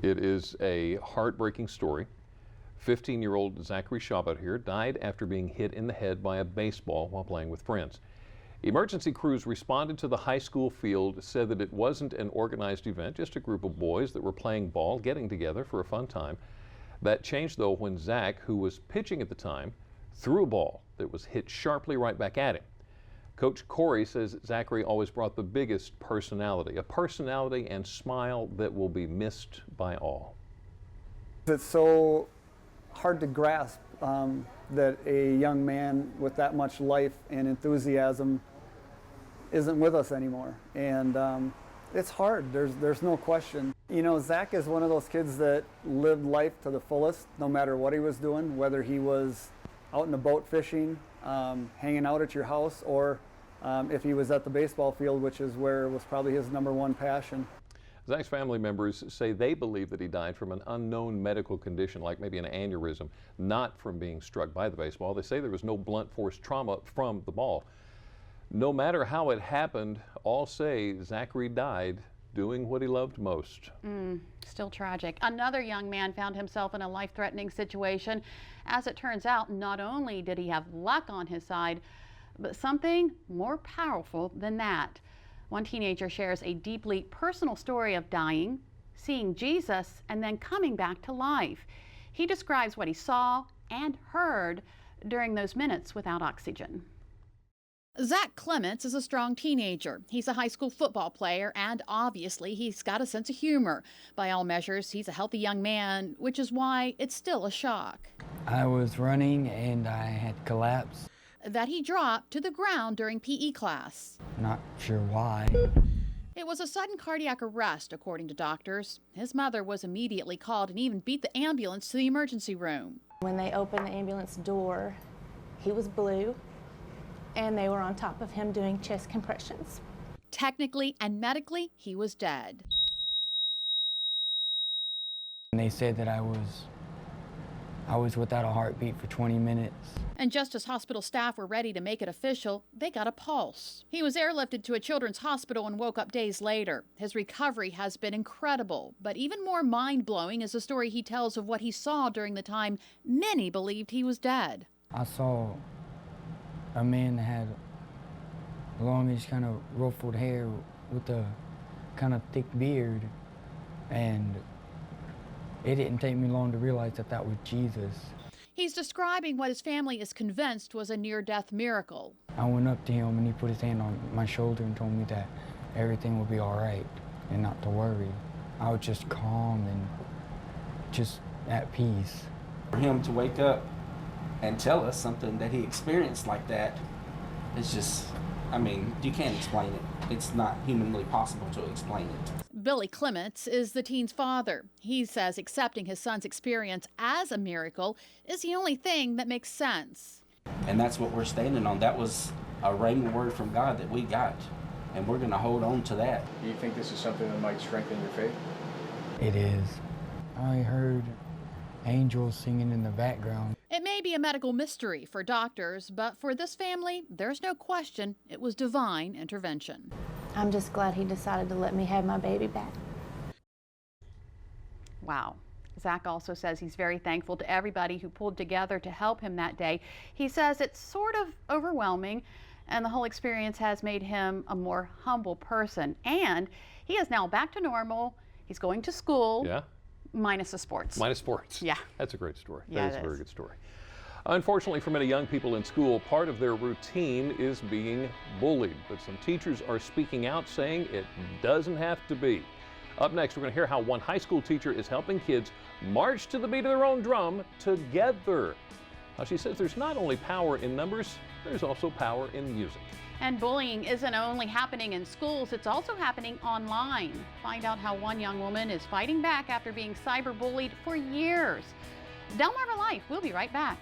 It is a heartbreaking story. 15-year-old Zachary Shabbat here died after being hit in the head by a baseball while playing with friends. Emergency crews responded to the high school field, said that it wasn't an organized event, just a group of boys that were playing ball, getting together for a fun time. That changed, though, when Zach, who was pitching at the time, threw a ball that was hit sharply right back at him. Coach Corey says Zachary always brought the biggest personality, a personality and smile that will be missed by all. It's so hard to grasp that a young man with that much life and enthusiasm isn't with us anymore. And it's hard, there's no question. You know, Zach is one of those kids that lived life to the fullest, no matter what he was doing, whether he was out in the boat fishing, hanging out at your house, or if he was at the baseball field, which is where it was probably his #1 passion. Zach's family members say they believe that he died from an unknown medical condition, like maybe an aneurysm, not from being struck by the baseball. They say there was no blunt force trauma from the ball. No matter how it happened, all say Zachary died doing what he loved most. Still tragic. Another young man found himself in a life-threatening situation. As it turns out, not only did he have luck on his side, but something more powerful than that. One teenager shares a deeply personal story of dying, seeing Jesus, and then coming back to life. He describes what he saw and heard during those minutes without oxygen. Zach Clements is a strong teenager. He's a high school football player, and obviously he's got a sense of humor. By all measures, he's a healthy young man, which is why it's still a shock. I was running and I had collapsed. That he dropped to the ground during PE class. Not sure why. It was a sudden cardiac arrest, according to doctors. His mother was immediately called and even beat the ambulance to the emergency room. When they opened the ambulance door, he was blue, and they were on top of him doing chest compressions. Technically and medically, he was dead. And they said that I was without a heartbeat for 20 minutes. And just as hospital staff were ready to make it official, they got a pulse. He was airlifted to a children's hospital and woke up days later. His recovery has been incredible, but even more mind-blowing is the story he tells of what he saw during the time many believed he was dead. I saw a man that had longish kind of ruffled hair with a kind of thick beard, and it didn't take me long to realize that that was Jesus. He's describing what his family is convinced was a near-death miracle. I went up to him and he put his hand on my shoulder and told me that everything would be all right and not to worry. I was just calm and just at peace. For him to wake up and tell us something that he experienced like that, it's just, I mean, you can't explain it. It's not humanly possible to explain it. Billy Clements is the teen's father. He says accepting his son's experience as a miracle is the only thing that makes sense. And that's what we're standing on. That was a rhema word from God that we got, and we're going to hold on to that. Do you think this is something that might strengthen your faith? It is. I heard angels singing in the background. It may be a medical mystery for doctors, but for this family, there's no question it was divine intervention. I'm just glad he decided to let me have my baby back. Wow. Zach also says he's very thankful to everybody who pulled together to help him that day. He says it's sort of overwhelming, and the whole experience has made him a more humble person. And he is now back to normal. He's going to school. Yeah. Minus the sports. Minus sports. Yeah. That's a great story. Yeah, that is a very good story. Unfortunately for many young people in school, part of their routine is being bullied. But some teachers are speaking out, saying it doesn't have to be. Up next, we're going to hear how one high school teacher is helping kids march to the beat of their own drum together. Now, she says there's not only power in numbers, there's also power in music. And bullying isn't only happening in schools, it's also happening online. Find out how one young woman is fighting back after being cyberbullied for years. DelmarvaLife, we'll be right back.